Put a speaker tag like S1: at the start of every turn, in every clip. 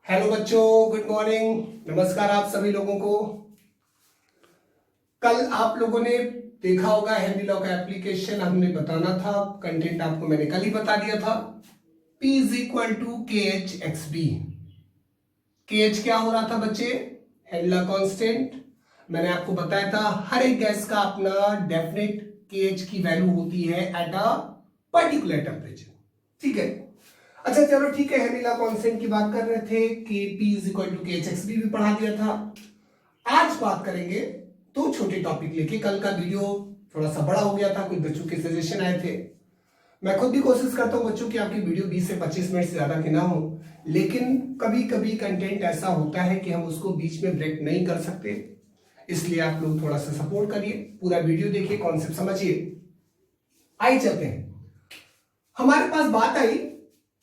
S1: Hello बच्चों, good morning. नमस्कार आप सभी लोगों को। कल आप लोगों ने देखा होगा हेनरी लॉ का एप्लीकेशन हमने बताना था। कंटेंट आपको मैंने कल ही बता दिया था। P इज इक्वल टू के एच एक्स बी। के एच क्या हो रहा था बच्चे? Henry law constant. मैंने आपको बताया था हर एक गैस का अपना डेफिनेट के एच की वैल्यू होती है एट अ पर्टिकुलर टेम्परेचर। ठीक है। अच्छा चलो ठीक है, हेनरी लॉ कांस्टेंट की बात कर रहे थे कि P इज इक्वल टू के एच एक्स बी भी पढ़ा दिया था। आज बात करेंगे दो छोटे टॉपिक लेके। कल का वीडियो थोड़ा सा बड़ा हो गया था, कुछ बच्चों के सजेशन आए थे। मैं खुद भी कोशिश करता हूं बच्चों की आपकी वीडियो 20 से 25 मिनट से ज्यादा की ना हो, लेकिन कभी कभी कंटेंट ऐसा होता है कि हम उसको बीच में ब्रेक नहीं कर सकते। इसलिए आप लोग थोड़ा सा सपोर्ट करिए, पूरा वीडियो देखिए, कॉन्सेप्ट समझिए। आइए चलते हैं। हमारे पास बात आई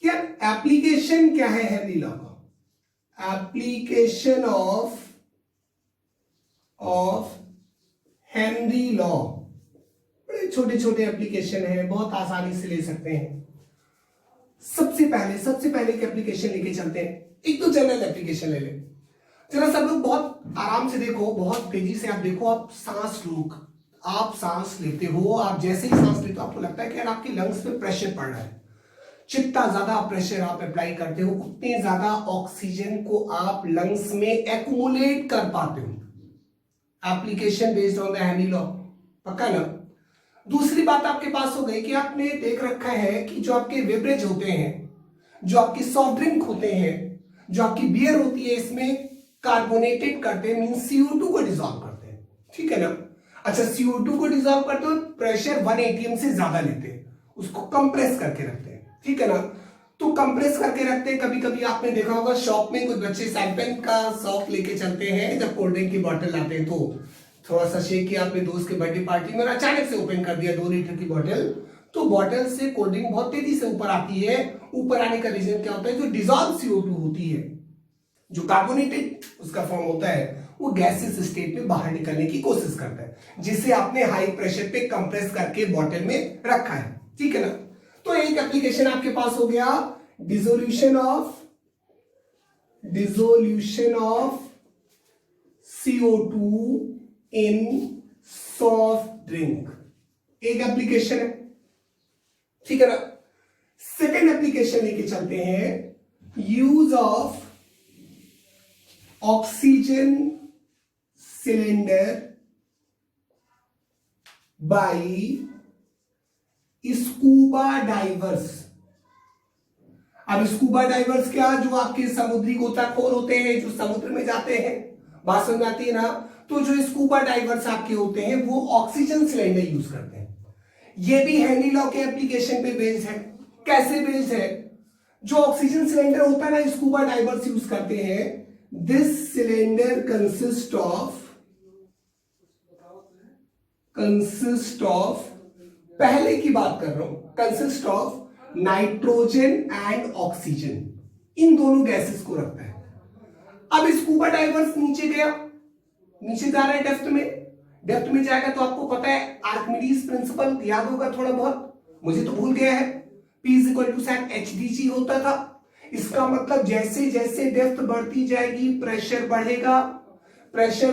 S1: कि एप्लीकेशन क्या है हेनरी लॉ का। एप्लीकेशन ऑफ हेनरी लॉ बड़े छोटे छोटे एप्लीकेशन है, बहुत आसानी से ले सकते हैं। सबसे पहले एक एप्लीकेशन लेके चलते हैं। एक तो जनरल एप्लीकेशन ले ले। जरा सब लोग बहुत आराम से देखो, बहुत तेजी से आप देखो। आप सांस लेते हो, आप जैसे ही सांस लेते हो आपको लगता है कि यार आपके लंग्स पे प्रेशर पड़ रहा है। जितना ज्यादा प्रेशर आप अप्लाई करते हो उतने ज्यादा ऑक्सीजन को आप लंग्स में एक्यूमुलेट कर पाते हो। Application based on the Henry law, पक्का ना? दूसरी बात आपके पास हो गई कि आपने देख रखा है कि जो आपके बेवरेज होते हैं, जो आपकी सॉफ्ट ड्रिंक होते हैं, जो आपकी बियर होती है, इसमें कार्बोनेटेड करते हैं, मीन CO2 को डिसॉल्व करते हैं। ठीक है ना? अच्छा, CO2 को डिसॉल्व करते हो, प्रेशर 1 atm से ज्यादा लेते हैं, उसको कंप्रेस करके रखते हैं। ठीक है ना? तो कंप्रेस करके रखते हैं। कभी कभी आपने देखा होगा शॉप में कुछ बच्चे सैंपेन का सॉफ्ट लेके चलते हैं, जब कोल्ड ड्रिंक की बोतल लाते हैं तो थोड़ा सा शेक किया अपने दोस्त के बर्थडे पार्टी में, अचानक से ओपन कर दिया 2 लीटर की बोतल, तो बोतल से कोल्ड ड्रिंक बहुत तेजी से ऊपर आती है। ऊपर आने का रीजन क्या होता है? जो डिसॉल्व CO2 होती है, जो कार्बोनेटेड उसका फॉर्म होता है, वो गैसेस स्टेट में बाहर निकलने की कोशिश करता है, जिसे आपने हाई प्रेशर पे कंप्रेस करके बोतल में रखा है। ठीक है ना? तो एक एप्लीकेशन आपके पास हो गया dissolution of CO2 in soft drink, एक एप्लीकेशन है। ठीक है ना? सेकेंड एप्लीकेशन लेके चलते हैं, use of oxygen cylinder by scuba divers. अब स्कूबा डाइवर्स क्या? जो आपके समुद्री गोताखोर होते हैं, जो समुद्र में जाते हैं, बात समझ आती है ना? तो जो स्कूबा डाइवर्स आपके होते हैं वो ऑक्सीजन सिलेंडर यूज करते हैं। ये भी हेनरी लॉ के एप्लीकेशन पे बेस्ड है। कैसे बेस्ड है? जो ऑक्सीजन सिलेंडर होता है ना, स्कूबा डाइवर्स यूज करते हैं। दिस सिलेंडर कंसिस्ट ऑफ पहले की बात कर रहा हूं, consist of nitrogen and oxygen, इन दोनों गैसेस को रखता है। अब स्कूबा डाइवर्स नीचे गया, नीचे जा रहा है डेप्थ में जाएगा तो आपको पता है आर्किमिडीज प्रिंसिपल याद होगा थोड़ा बहुत, मुझे तो भूल गया है। P is equal to sine HdG होता था। इसका मतलब जैसे जैसे डेप्थ बढ़ती जाएगी प्रेशर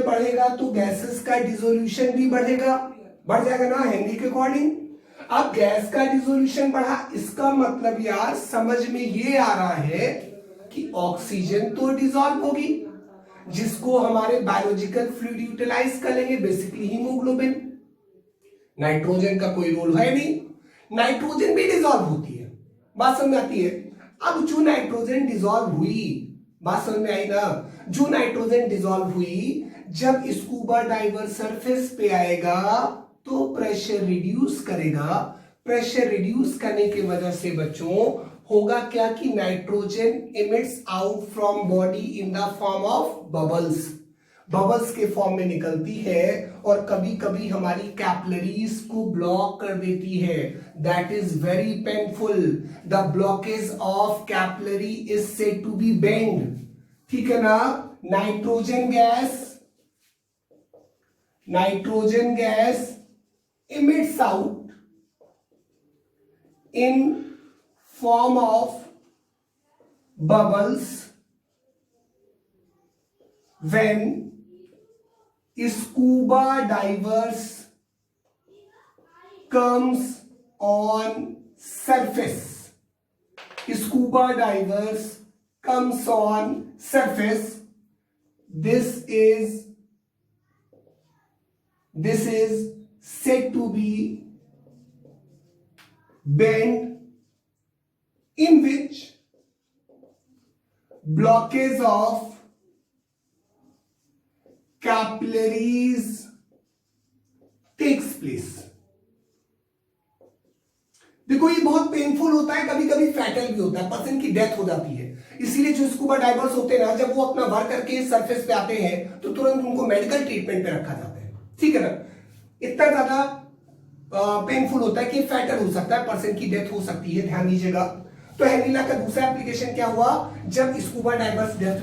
S1: बढ़ेगा तो गैसेस का डिसोल्यूशन भी बढ़ जाएगा ना हेनरी के अकॉर्डिंग। अब गैस का डिसोल्यूशन बढ़ा, इसका मतलब यार समझ में ये आ रहा है कि ऑक्सीजन तो डिसॉल्व होगी, जिसको हमारे बायोलॉजिकल फ्लूइड यूटिलाइज करेंगे, बेसिकली हीमोग्लोबिन। नाइट्रोजन का कोई रोल है नहीं, नाइट्रोजन भी डिसॉल्व होती है, बात समझ आती है? अब जो नाइट्रोजन डिसॉल्व हुई, बात समझ में आई ना? जो नाइट्रोजन डिसॉल्व हुई, जब स्कूबा डाइवर सरफेस पे आएगा तो प्रेशर रिड्यूस करेगा। प्रेशर रिड्यूस करने की वजह से बच्चों होगा क्या कि nitrogen emits out from body in the form of bubbles के फॉर्म में निकलती है, और कभी कभी हमारी कैपिलरीज को ब्लॉक कर देती है। That is very painful. The blockage of capillary is said to be bend. ठीक है ना? Nitrogen gas emits out in form of bubbles when scuba divers comes on surface, scuba divers comes on surface, this is said to be bend in which blockage of capillaries takes place। देखो ये बहुत painful होता है, कभी कभी fatal भी होता है, पर्सन की डेथ हो जाती है। इसीलिए जो स्कूबा डाइवर्स होते हैं ना, जब वो अपना वर्क करके सरफेस पे आते हैं तो तुरंत उनको मेडिकल ट्रीटमेंट पे रखा जाता है, ठीक है ना। इतना ज्यादा पेनफुल होता है कि फैटल हो सकता है, पर्सन की डेथ हो सकती है, ध्यान दीजिएगा। तो हेनिला का दूसरा एप्लीकेशन क्या हुआ, जब स्कूबा डाइवर्स डेप्थ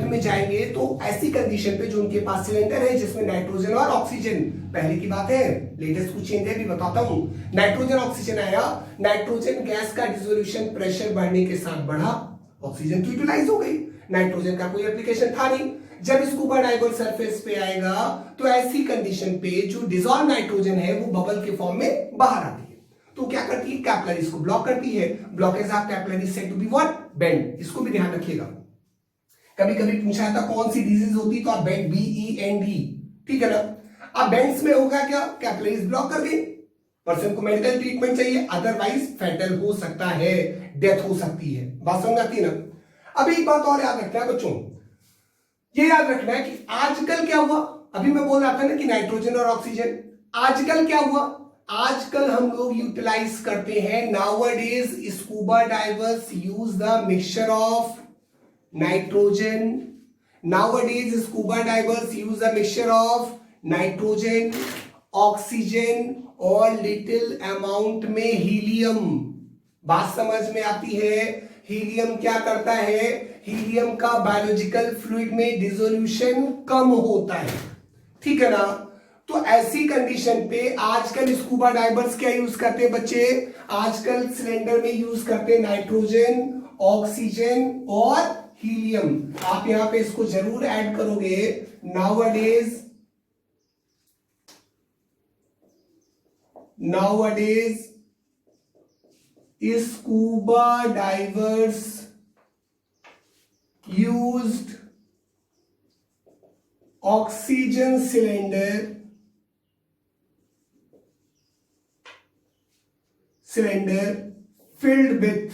S1: में जाएंगे तो ऐसी कंडीशन पे जो उनके पास सिलेंडर है जिसमें नाइट्रोजन और ऑक्सीजन, पहले की बात है, लेटेस्ट कुछ चेंज है भी बताता हूं। नाइट्रोजन ऑक्सीजन आया, नाइट्रोजन गैस का डिसोल्यूशन प्रेशर बढ़ने के साथ बढ़ा, ऑक्सीजन तो यूटिलाइज हो गई, नाइट्रोजन का कोई एप्लीकेशन था नहीं। जब स्कूबा डाइवर सरफेस पे आएगा तो ऐसी कंडीशन पे जो डिसॉल्व नाइट्रोजन है वो बबल के फॉर्म में बाहर आती है, तो क्या करती है, कैपिलरीज को ब्लॉक करती है। Blockage of capillaries said to be what, bend. इसको भी ध्यान रखिएगा, कभी कभी पूछा था कौन सी डिजीज होती तो आप बेंड, BEND, ठीक है ना। अब बेंड्स में होगा क्या, कैपिलरीज ब्लॉक कर गई, पर्सन को मेडिकल ट्रीटमेंट चाहिए, अदरवाइज फैटल हो सकता है, डेथ हो सकती है। बात समझ आती है ना। अब एक बात और याद रखना है बच्चों, ये याद रखना है कि आजकल क्या हुआ, अभी मैं बोल रहा था ना कि नाइट्रोजन और ऑक्सीजन, आजकल क्या हुआ, आजकल हम लोग यूटिलाइज करते हैं, nowadays scuba divers use the mixture of nitrogen, nowadays scuba divers use the mixture of nitrogen, oxygen और लिटिल अमाउंट में हीलियम। बात समझ में आती है, हीलियम क्या करता है, हीलियम का बायोलॉजिकल फ्लूइड में डिसोल्यूशन कम होता है, ठीक है ना। तो ऐसी कंडीशन पे आजकल स्कूबा डाइवर्स क्या यूज करते हैं बच्चे, आजकल सिलेंडर में यूज करते हैं नाइट्रोजन, ऑक्सीजन और हीलियम। आप यहां पे इसको जरूर ऐड करोगे, nowadays scuba divers used oxygen cylinder filled with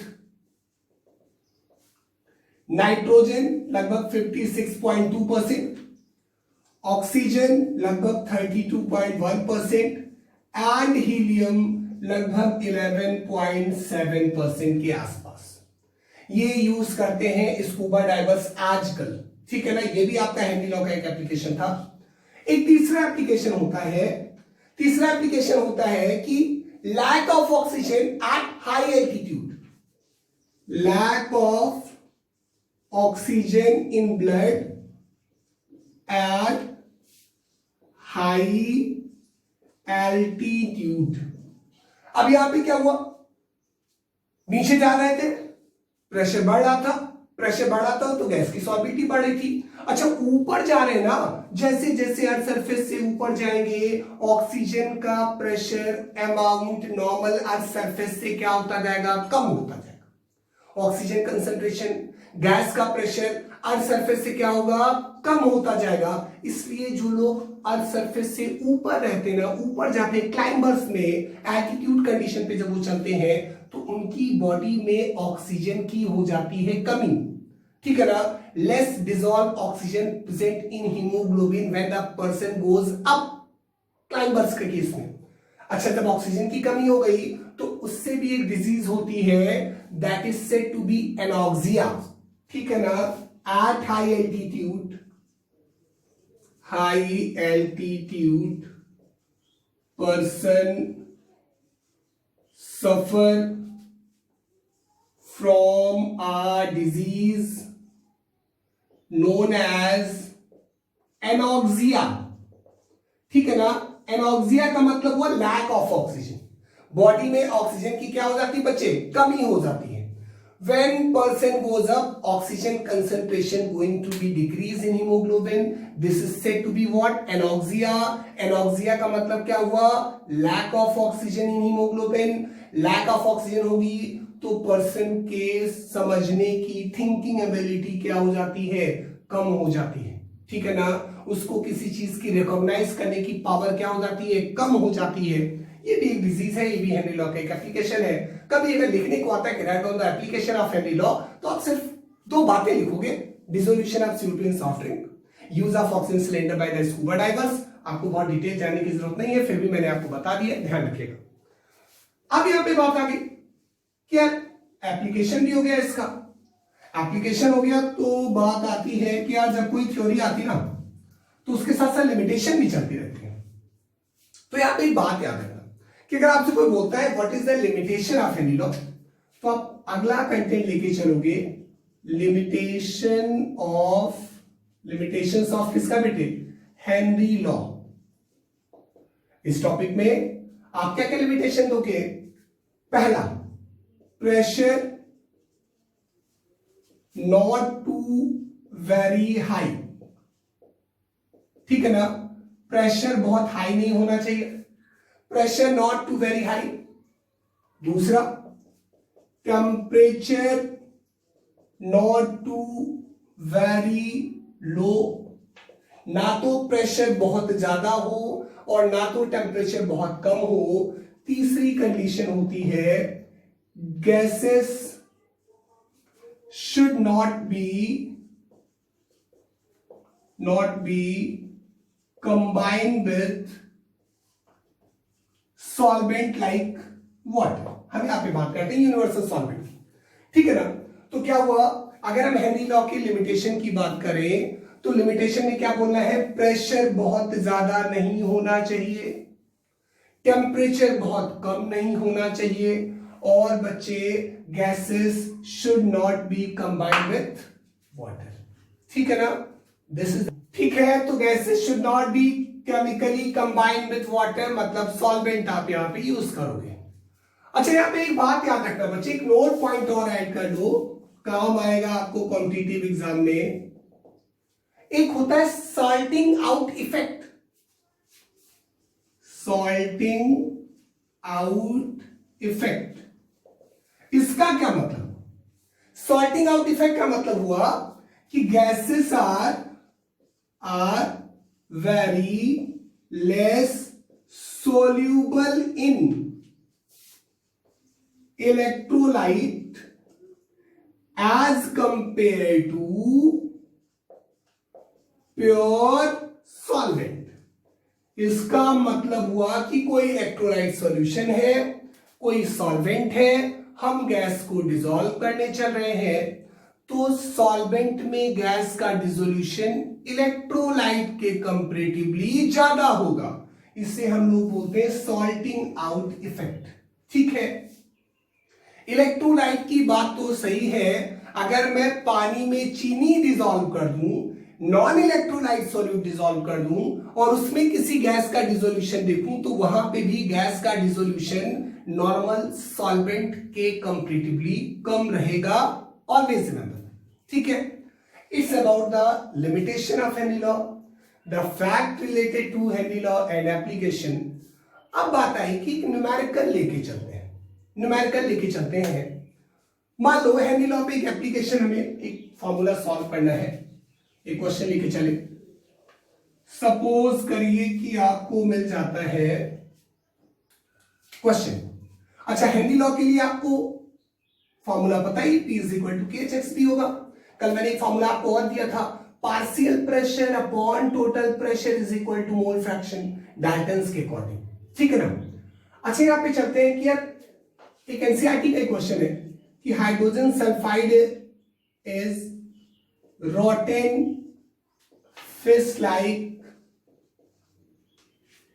S1: nitrogen लगभग 56.2%, ऑक्सीजन लगभग 32.1% एंड हीलियम लगभग 11.7% के आसपास। ये यूज करते हैं स्कूबा डाइवर्स आजकल, ठीक है ना। ये भी आपका हेनरी लॉ का एक एप्लीकेशन था। एक तीसरा एप्लीकेशन होता है कि lack of oxygen at high altitude, lack of oxygen in blood at high altitude. अब यहां पे क्या हुआ, नीचे जा रहे थे, प्रेशर बढ़ रहा था तो गैस की सॉल्बिलिटी बढ़ रही थी। अच्छा ऊपर जा रहे हैं ना, जैसे जैसे अर्थ सरफेस से ऊपर जाएंगे ऑक्सीजन का pressure amount normal earth surface से क्या होता जाएगा, कम होता जाएगा। ऑक्सीजन कंसंट्रेशन, गैस का प्रेशर अर्थ सरफेस से क्या होगा, कम होता जाएगा। इसलिए जो लोग अर्थ सरफेस से ऊपर रहते हैं ना, ऊपर जाते हैं क्लाइंबर्स में, एल्टीट्यूड कंडीशन पे जब वो चलते हैं तो उनकी बॉडी में ऑक्सीजन की हो जाती है कमी, ठीक है ना। Less dissolve oxygen present in haemoglobin when the person goes up, climbers के केस में। अच्छा जब ऑक्सीजन की कमी हो गई तो उससे भी एक डिजीज होती है, that is said to be anoxia, ठीक है ना। At high altitude person suffer from a disease known as anoxia, ठीक है ना। एनॉक्सिया का मतलब हुआ लैक ऑफ ऑक्सीजन, बॉडी में ऑक्सीजन की क्या हो जाती है बच्चे, कमी हो जाती है। When person goes up, oxygen concentration going to be decrease in hemoglobin. This is said to be what? Anoxia. Anoxia का मतलब क्या हुआ? Lack of oxygen in hemoglobin. Lack of oxygen होगी तो पर्सन के समझने की थिंकिंग एबिलिटी क्या हो जाती है? कम हो जाती है, ठीक है ना। उसको किसी चीज की रिकॉग्नाइज करने की पावर क्या हो जाती है? कम हो जाती है। ये भी एक डिजीज है, ये भी हेनरी लॉ का एक एप्लीकेशन है। कभी अगर लिखने को आता है कि right on the application of Henry law, तो आप सिर्फ दो बातें लिखोगे, dissolution of CO2 in soft drink, use of oxygen cylinder by the scuba divers. आपको बहुत डिटेल जानने की जरूरत नहीं है, फिर भी मैंने आपको बता दिया, ध्यान रखिएगा। अब यहां पे बात आ गई कि यार एप्लीकेशन भी हो गया इसका, एप्लीकेशन हो गया तो बात आती है कि यार जब कोई थ्योरी आती ना तो उसके साथ साथ लिमिटेशन भी चलती रहती है। तो यहां पे एक बात याद रखना कि अगर आपसे कोई बोलता है what is the limitation of Henry law, तो आप अगला कंटेंट लेके चलोगे लिमिटेशंस ऑफ किसका बेटे? Henry law. इस टॉपिक में आप क्या क्या लिमिटेशन दोगे? पहला, pressure not too very high, ठीक है ना, प्रेशर बहुत हाई नहीं होना चाहिए, pressure not too very high. दूसरा, temperature not too very low, ना तो प्रेशर बहुत ज्यादा हो और ना तो टेम्परेचर बहुत कम हो। तीसरी कंडीशन होती है gases should not be combined with solvent like water। हम यहां पे बात करते हैं यूनिवर्सल सॉल्वेंट, ठीक है ना। तो क्या हुआ, अगर हम हेनरी लॉ की लिमिटेशन की बात करें तो लिमिटेशन में क्या बोलना है? प्रेशर बहुत ज्यादा नहीं होना चाहिए, टेम्परेचर बहुत कम नहीं होना चाहिए, और बच्चे gases should not be combined with water, ठीक है ना। दिस इज ठीक है। तो gases should not be chemically combined with water, मतलब सॉल्वेंट आप यहां पे यूज करोगे। अच्छा, यहां पे एक बात याद रखना बच्चे, एक नोट पॉइंट और ऐड कर लो, काम आएगा आपको कॉम्पिटिटिव एग्जाम में। एक होता है salting out effect, salting out effect. इसका क्या मतलब? सॉल्टिंग आउट इफेक्ट का मतलब हुआ कि gases are very less soluble in electrolyte as compare to pure solvent. इसका मतलब हुआ कि कोई इलेक्ट्रोलाइट सॉल्यूशन है, कोई सॉल्वेंट है, हम गैस को डिसॉल्व करने चल रहे हैं, तो सॉल्वेंट में गैस का डिसोल्यूशन इलेक्ट्रोलाइट के कंपैरेटिवली ज्यादा होगा। इसे हम लोग बोलते हैं सॉल्टिंग आउट इफेक्ट, ठीक है। इलेक्ट्रोलाइट की बात तो सही है, अगर मैं पानी में चीनी डिसॉल्व कर दूं, नॉन इलेक्ट्रोलाइट सॉल्यूट डिसॉल्व कर दूं और उसमें किसी गैस का डिसोल्यूशन देखूं, तो वहां पे भी गैस का डिसोल्यूशन नॉर्मल सॉल्वेंट के कंपैरेटिवली कम रहेगा, ऑलवेज रिमेंबर, ठीक है। It's about the limitation of Henry law, the fact related to Henry law and application. अब बात आई कि न्यूमेरिकल लेके चलते हैं, न्यूमेरिकल लेके चलते हैं। मान लो हेनरी लॉ पे एक एप्लीकेशन, हमें एक फॉर्मूला सॉल्व करना है, एक क्वेश्चन लेके चले। सपोज करिए कि आपको मिल जाता है क्वेश्चन, अच्छा हेनरी लॉ के लिए आपको फॉर्मूला पता ही, P is equal to KHxP होगा। कल मैंने एक फॉर्मूला आपको और दिया था, partial pressure upon total pressure is equal to mole fraction, Dalton's के अकॉर्डिंग, ठीक है ना। अच्छा यहां पे चलते हैं कि यार एक एनसीईआरटी का क्वेश्चन है कि hydrogen sulphide is rotten fish like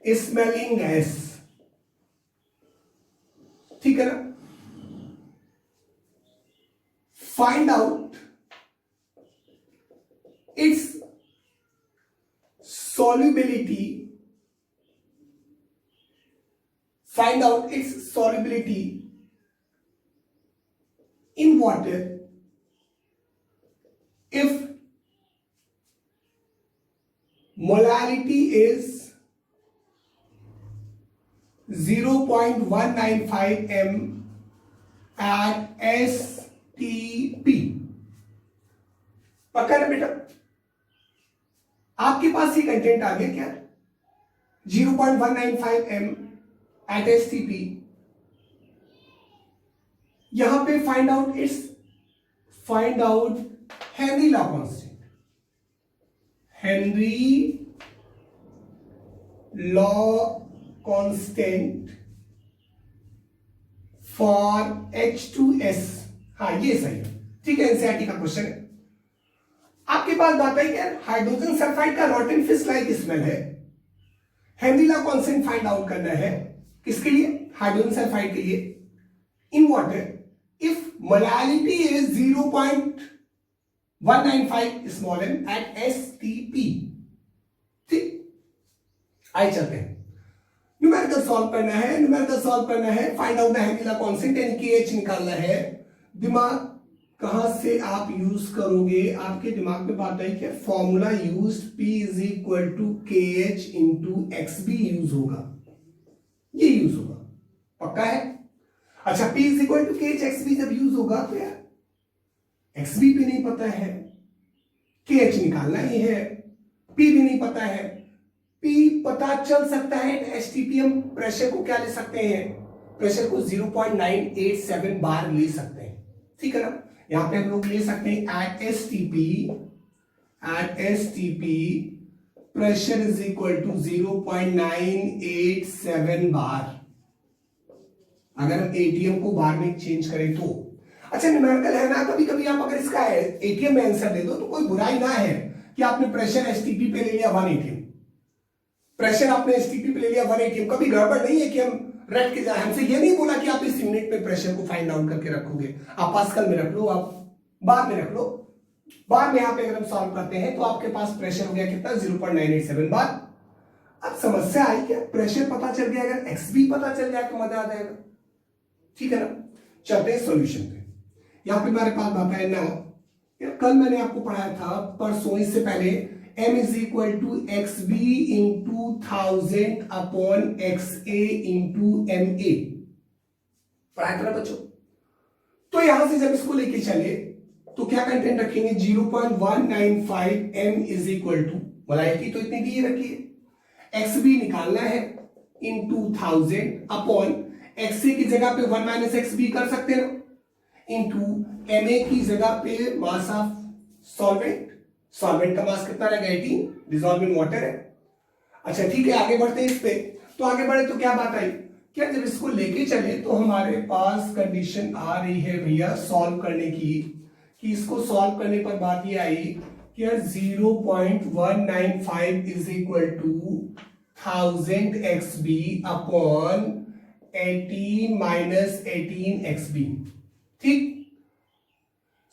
S1: smelling gas, ठीक है ना। Find out it's solubility, find out its solubility in water if molarity is 0.195 m at STP। पक्का ना बेटा? आपके पास ये कंटेंट आ गया क्या? 0.195 m at STP। यहां पे find out Henry law constant. Henry law constant for H2S। हाँ ये सही है, ठीक है, एनसीईआरटी का क्वेश्चन है। आपके पास बात है क्या, हाइड्रोजन सल्फाइड का रॉटन फिश लाइक स्मेल है। Henry law constant find out करना है किसके लिए? हाइड्रोजन सल्फाइड के लिए। In water if molarity is 0.195 small m at STP। ठीक, आइए चलते हैं, न्यूमेरिकल सॉल्व करना है। Find out the Henry law constant यानी KH निकालना है। दिमाग कहां से आप यूज करोगे? आपके दिमाग में बात आई क्या? Formula use P is equal to KH into XB use होगा, ये यूज होगा, पक्का है? अच्छा, P is equal to KH XB जब यूज होगा तो यार XB भी नहीं पता है, KH निकालना ही है, P भी नहीं पता है। P पता चल सकता है, STP हम प्रेशर को क्या ले सकते हैं? प्रेशर को 0.987 बार ले सकते हैं, ठीक है ना? यहां पे हम लोग ले सकते हैं at STP pressure is equal to 0.987 bar. अगर हम एटीएम को बार में चेंज करें तो अच्छा, न्यूमेरिकल है ना, कभी कभी आप अगर इसका एटीएम में आंसर दे दो तो कोई बुराई ना है कि आपने प्रेशर STP पे ले लिया 1 ATM, प्रेशर आपने STP पे ले लिया 1 ATM। कभी गड़बड़ नहीं है कि हम रट के जाए, हमसे ये नहीं बोला कि आप इस यूनिट में प्रेशर को फाइंड आउट करके रखोगे। आप पास्कल में रख लो, आप बार में रख लो। बार में यहां पे अगर हम सॉल्व करते हैं तो आपके पास प्रेशर हो गया कितना? 0.987 बार। अब समस्या आई क्या? प्रेशर पता चल गया, अगर XB पता चल जाए तो मजा आ जाएगा, ठीक है ना? चलते हैं सॉल्यूशन पे। यहां पे हमारे पास बात है नाउ, कल मैंने आपको पढ़ाया था, परसों इससे पहले, m is equal to XB into 1000 upon XA into MA पढ़ाया था ना बच्चों? तो यहां से जब इसको लेके चले तो क्या कंटेंट रखेंगे? 0.195 m is equal to, molarity तो इतनी दी रखी है, XB निकालना है इंटू 1000 अपॉन XA की जगह पे 1 माइनस XB कर सकते हैं, इंटू MA की जगह पे मास ऑफ सॉल्वेंट का मास कितना रहेगा? 18, डिसॉल्व इन वाटर है। अच्छा ठीक है, आगे बढ़ते हैं इस पे। तो आगे बढ़े तो क्या बात आई क्या? जब इसको लेके चले तो हमारे पास कंडीशन आ रही है भैया सॉल्व करने की, कि इसको सॉल्व करने पर बात ये आई कि 0.195 is equal to 1000 XB upon 18 minus 18 XB। ठीक,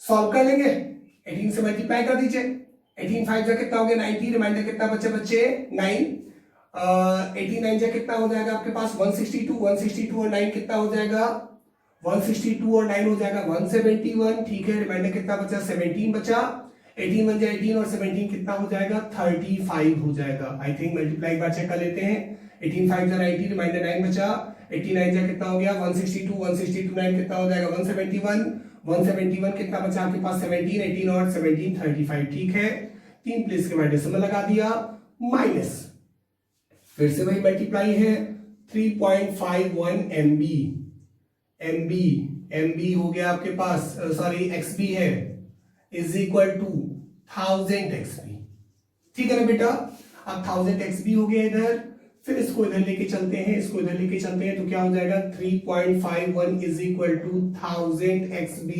S1: सॉल्व कर लेंगे, 18 से मल्टीप्लाई कर दीजिए, 18 5 जा कितना हो गया? 90, रिमाइंडर कितना बच्चे 9, 18 9 जा कितना हो जाएगा आपके पास? 162 और 9 कितना हो जाएगा? 162 और 9 हो जाएगा 171, ठीक है। रिमाइंडर कितना बचा? 17 बचा, 18 1 जा 18 और 17 कितना हो जाएगा? 35 हो जाएगा। आई थिंक मल्टीप्लाई एक बार चेक कर लेते हैं, 18 5 जा 90, रिमाइंडर 9 बचा, 89 जा कितना हो गया? 162 9 कितना हो जाएगा? 171 कितना बचा आपके पास? 17, 18 और 17 35, ठीक है। 3 प्लेस के बाद डेसिमल लगा दिया, माइनस फिर से वही मल्टीप्लाई है 3.51 MB हो गया आपके पास, सॉरी XB है, इज इक्वल टू 1000 XB, ठीक है ना बेटा? अब 1000 XB हो गया इधर, फिर इसको इधर लेके चलते हैं, तो क्या हो जाएगा? 3.51 is equal to 1000 XB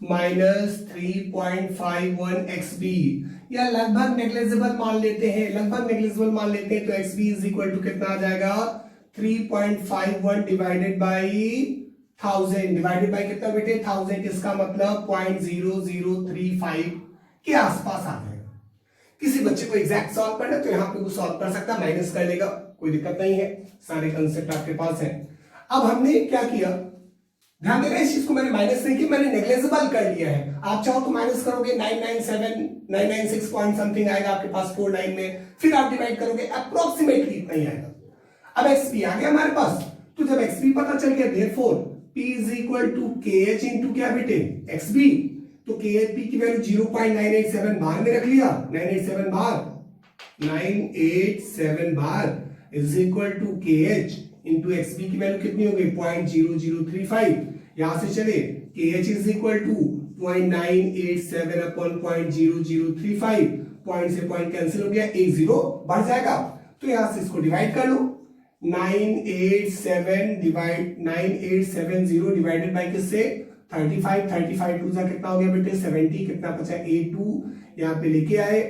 S1: minus 3.51 XB। या लगभग नेग्लिजिबल मान लेते हैं, तो XB इज इक्वल टू कितना आ जाएगा? 3.51 डिवाइडेड बाई 1000, डिवाइडेड बाई कितना बेटे? 1000, इसका मतलब 0.0035 के आसपास आ जाएगा। किसी बच्चे को एग्जैक्ट सॉल्व करना है तो यहां पे वो सॉल्व कर सकता है, माइनस कर लेगा, कोई दिक्कत नहीं है, सारे कंसेप्ट आपके पास हैं। अब हमने क्या किया? ध्यान देना, इस चीज को मैंने माइनस नहीं किया, मैंने नेग्लेजिबल कर लिया है। आप चाहो तो माइनस करोगे 996 पॉइंट समथिंग आएगा आपके पास 4 लाइन में, फिर आप डिवाइड करोगे अप्रोक्सीमेटली इतना ही आएगा। अब एक्सपी आ गया हमारे पास, तो जब एक्सपी पता चल गया therefore P is equal to KH into क्या बेटे XB, तो KHP की वैल्यू 0.987 बार में रख लिया, 987 बार is equal to KH into XB की वैल्यू कितनी हो गई 0.0035। यहां से चले KH is equal to 0.987 upon 0.0035, point से पॉइंट कैंसिल हो गया, एक जीरो बढ़ जाएगा, तो यहां से इसको डिवाइड कर लो, 987 डिवाइडेड बाय किससे 35 टू जा कितना हो गया बेटे 70, कितना बचा 82, यहाँ पे लेके आए,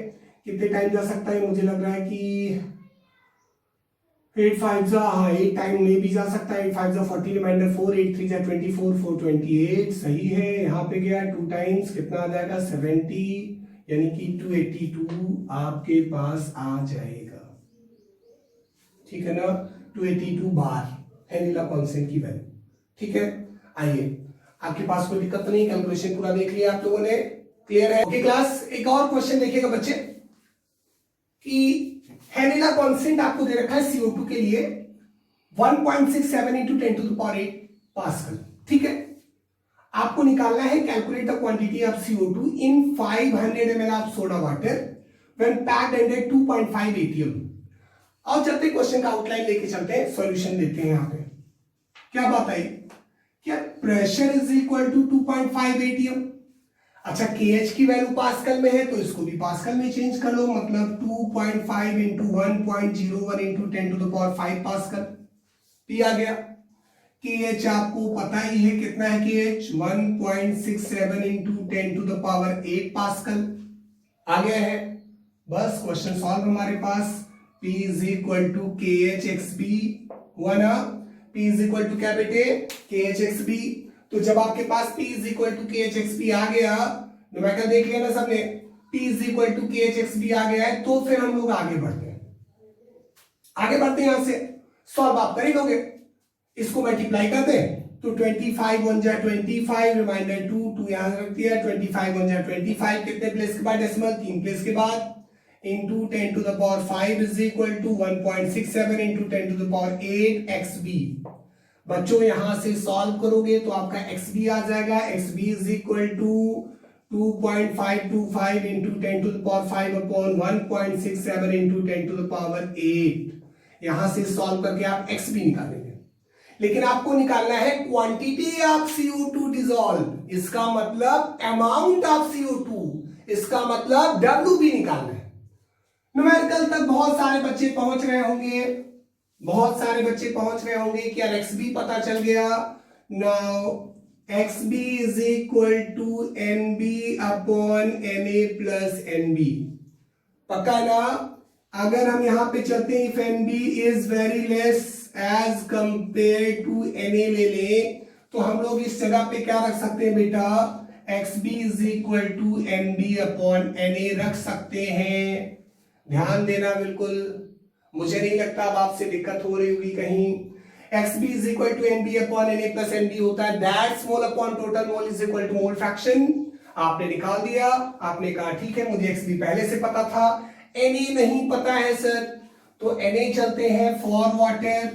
S1: कितने टाइम जा सकता है, मुझे लग रहा है कि 8 5 जा, हाँ 8 टाइम में भी जा सकता है, 8 5 जा 40 रिमाइंडर 4, 8 3 जा 24, 4 28 सही है, यहाँ पे गया 2 टाइम्स कितना आ जाएगा 70, यानी कि 282 आपके पास आ जाएगा, ठीक है ना, 282 बार हेनिला कांस्टेंट की वैल्यू, ठीक है। आइए, आपके पास कोई दिक्कत नहीं, कैलकुलेशन पूरा देख लिया आप लोगों ने, क्लियर है। ओके क्लास, एक और क्वेश्चन देखिएगा बच्चे कि हेनिला कांस्टेंट आपको दे रखा है CO2 के लिए 1.67 into 10 to the power 8 pascal, ठीक है। आपको निकालना है calculate the quantity of CO2 in 500 ml of soda water when packed under 2.5 ATM। और चलते क्वेश्चन का आउटलाइन लेके चलते हैं, सॉल्यूशन देते हैं। यहाँ पे क्या बात आई, क्या pressure is equal to 2.5 ATM। अच्छा, KH की वैल्यू पास्कल में है तो इसको भी पास्कल में चेंज कर लो, मतलब 2.5 into 1.01 into 10 to the power 5 pascal, P आ गया। KH आपको पता ही है कितना है, KH 1.67 into 10 to the power 8 pascal आ गया है। बस क्वेश्चन सॉल्व हमारे पास, P is equal to KH XB हुआ ना, P इज इक्वल टू क्या बेटे KH XB। तो जब आपके पास P is equal to KH XB आ गया, न्यूमेरिकल देख लिया ना सबने, P is equal to KH XB आ गया है, तो फिर हम लोग आगे बढ़ते हैं, यहां से सॉल्व आप कर ही लोगे, इसको मल्टीप्लाई करते हैं तो 25 1 जा 25, रिमाइंडर 2 यहां रख दिया, 25 1 जा 25, कितने प्लेस के बाद डेसिमल 3 प्लेस के बाद, into 10 to the power 5 is equal to 1.67 into 10 to the power 8 XB। बच्चों यहां से सॉल्व करोगे तो आपका XB आ जाएगा, XB is equal to 2.525 into 10 to the power 5 upon 1.67 into 10 to the power 8। यहां से सॉल्व करके आप XB निकालेंगे, लेकिन आपको निकालना है क्वांटिटी ऑफ CO2 डिसॉल्व, इसका मतलब अमाउंट ऑफ CO2, इसका मतलब WB निकालना है। न्यूमेरिकल तक बहुत सारे बच्चे पहुंच रहे होंगे, कि यार XB पता चल गया। Now XB is equal to NB upon NA plus NB, पक्का ना। अगर हम यहां पे चलते हैं, if NB is very less as compare to NA ले ले, तो हम लोग इस जगह पे क्या रख सकते हैं बेटा, XB is equal to NB upon NA रख सकते हैं। ध्यान देना बिल्कुल, मुझे नहीं लगता अब आपसे दिक्कत हो रही होगी कहीं। XB is equal to NB upon NA plus NB होता है, that's mole upon total mole is equal to mole fraction. आपने निकाल दिया, आपने कहा ठीक है मुझे XB पहले से पता था, NA नहीं पता है सर, तो NA चलते हैं फॉर वाटर,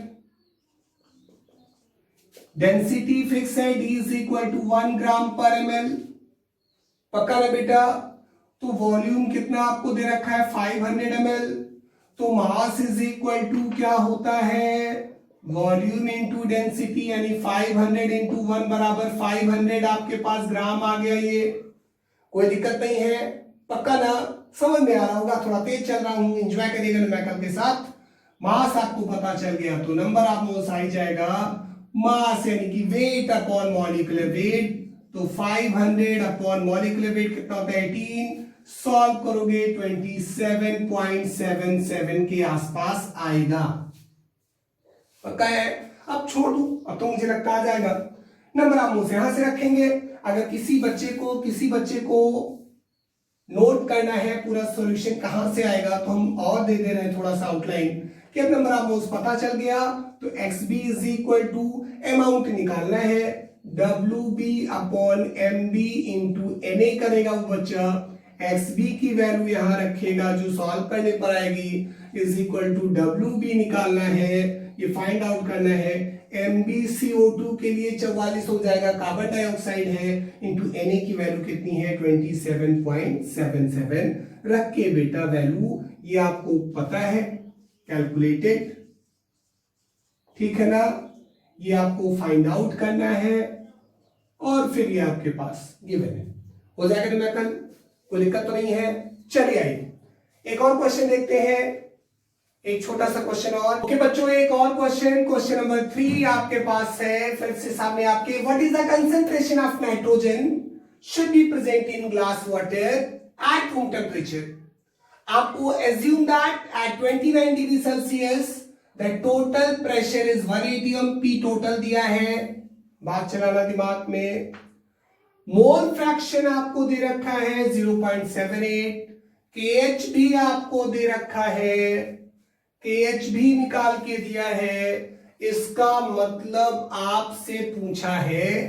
S1: डेंसिटी फिक्स है, D इज इक्वल टू 1 ग्राम पर ml, पक्का ना बेटा। तो वॉल्यूम कितना आपको दे रखा है 500 ml, तो मास इज इक्वल टू क्या होता है, वॉल्यूम इनटू डेंसिटी, यानी 500 इंटू 1 बराबर 500 आपके पास ग्राम आ गया। ये कोई दिक्कत नहीं है, पक्का ना, समझ में आ रहा होगा, थोड़ा तेज चल रहा हूं, एंजॉय करिएगा न्यूमेरिकल के साथ। मास आपको पता चल गया तो नंबर ऑफ मोल्स आ जाएगा, मास यानी कि वेट अपॉन मॉलिक्यूलर वेट, तो 500 अपॉन मॉलिक्यूलर वेट कितना होता है 18, सॉल्व करोगे 27.77 के आसपास आएगा, पक्का है। अब छोड़ दू, अब तो मुझे लगता आ जाएगा। नंबर ऑफ मोल्स यहां से रखेंगे। अगर किसी बच्चे को नोट करना है पूरा सॉल्यूशन कहां से आएगा, तो हम और दे रहे हैं थोड़ा सा आउटलाइन, कि अब नंबर ऑफ मोल्स पता चल गया, तो XB is equal to amount निकालना है, WB upon MB into NA करेगा वो बच्चा, XB की वैल्यू यहां रखेगा जो सॉल्व करने पर आएगी, इज इक्वल टू WB निकालना है, ये फाइंड आउट करना है। MbCO2 के लिए 44 हो जाएगा, कार्बन डाइऑक्साइड है, इंटू Na की वैल्यू कितनी है 27.77 रख के बेटा वैल्यू ये आपको पता है कैलकुलेटेड, ठीक है ना, ये आपको फाइंड आउट करना है और फिर ये आपके पास गिवन है, हो जाएगा न्यूमेरिकल, कोई दिक्कत तो नहीं है। चलिए आइए एक और क्वेश्चन देखते हैं, एक छोटा सा क्वेश्चन और। ओके बच्चों एक और क्वेश्चन, क्वेश्चन नंबर 3 आपके पास है फिर से सामने आपके। What is the concentration of nitrogen should be present in glass water at room temperature. आपको assume that at 29 degree Celsius the total pressure is 1 atm, P total दिया है, बात चलाना दिमाग में। मोल फ्रैक्शन आपको दे रखा है 0.78, KH भी आपको दे रखा है, KH भी निकाल के दिया है। इसका मतलब आपसे पूछा है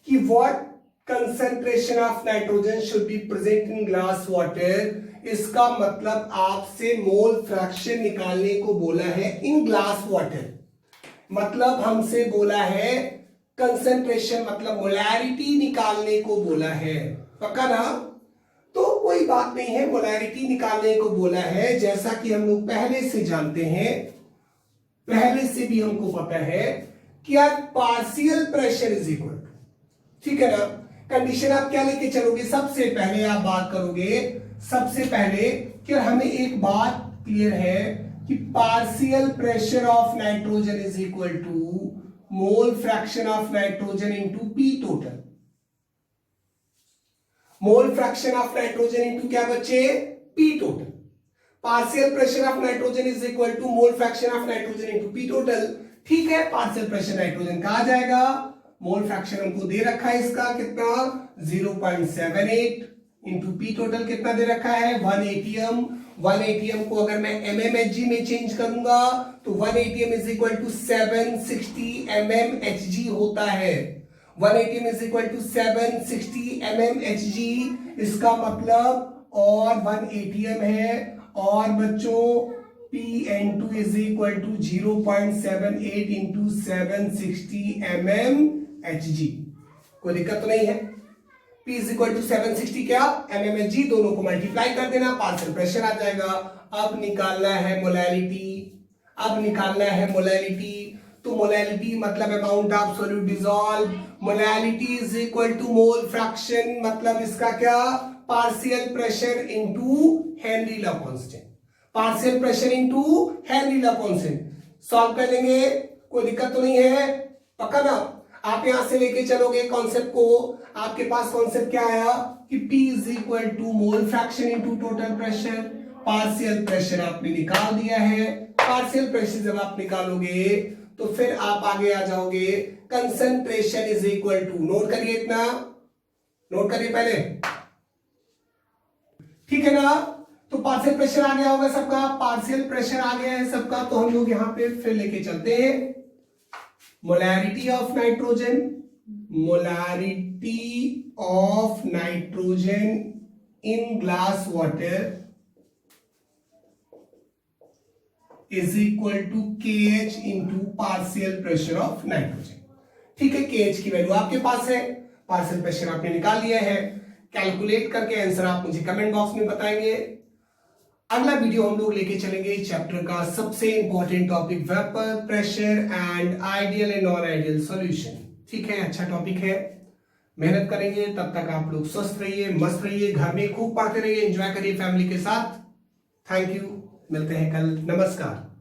S1: कि what concentration of nitrogen should be present in glass water, इसका मतलब आपसे मोल फ्रैक्शन निकालने को बोला है इन ग्लास वाटर, मतलब हमसे बोला है कंसंट्रेशन मतलब मोलैरिटी निकालने को बोला है, पक्का ना। तो कोई बात नहीं है, मोलैरिटी निकालने को बोला है, जैसा कि हम लोग पहले से जानते हैं, पहले से भी हमको पता है कि यार पार्शियल प्रेशर इज इक्वल, ठीक है ना। कंडीशन आप क्या लेके चलोगे, सबसे पहले आप बात करोगे, सबसे पहले कि हमें एक बात क्लियर है कि partial pressure of nitrogen is equal to mole fraction of nitrogen into P total. Mole fraction of nitrogen into क्या बच्चे, P total. Partial pressure of nitrogen is equal to mole fraction of nitrogen into P total, ठीक है। Partial pressure nitrogen का आ जाएगा, mole fraction हमको दे रखा है इसका कितना 0.78 इंटू पी टोटल कितना दे रखा है 1 atm। 1 atm को अगर मैं mmHg में चेंज करूंगा तो 1 atm is equal to 760 mmHg होता है। 1 atm is equal to 760 mmHg, इसका मतलब और 1 atm है, और बच्चों Pn2 is equal to 0.78 into 760 mmHg, कोई दिक्कत तो नहीं है। P इज इक्वल टू 760 क्या mmHg, दोनों को मल्टीप्लाई कर देना, पार्शियल प्रेशर आ जाएगा। अब निकालना है मोलैरिटी, अब निकालना है मोलैरिटी, तो मोलैरिटी मतलब amount of solute dissolve, molarity is equal to mole fraction मतलब इसका क्या partial pressure into Henry law constant, partial pressure into Henry law constant. Solve कर लेंगे, कोई दिक्कत तो नहीं है, पक्का ना। आप यहां से लेके चलोगे कॉन्सेप्ट को, आपके पास कॉन्सेप्ट क्या आया कि P is equal to mole fraction into total pressure, partial pressure आपने निकाल दिया है। पार्शियल प्रेशर जब आप निकालोगे तो फिर आप आगे आ जाओगे, concentration is equal to, note करिए इतना, नोट करिए पहले, ठीक है ना। तो पार्शियल प्रेशर आ गया होगा सबका, पार्शियल प्रेशर आ गया है सबका, तो हम लोग यहां पे फिर लेके चलते हैं molarity of nitrogen, molarity of nitrogen in glass water is equal to KH into partial pressure of nitrogen, ठीक है। KH की वैल्यू आपके पास है, पार्शियल प्रेशर आपने निकाल लिया है, कैलकुलेट करके आंसर आप मुझे कमेंट बॉक्स में बताएंगे। अगला वीडियो हम लोग लेके चलेंगे चैप्टर का सबसे important topic vapour pressure and ideal and non ideal solution, ठीक है। अच्छा टॉपिक है, मेहनत करेंगे, तब तक आप लोग स्वस्थ रहिए, मस्त रहिए, घर में खूब पढ़ते रहिए, एंजॉय करिए फैमिली के साथ। थैंक यू, मिलते हैं कल, नमस्कार।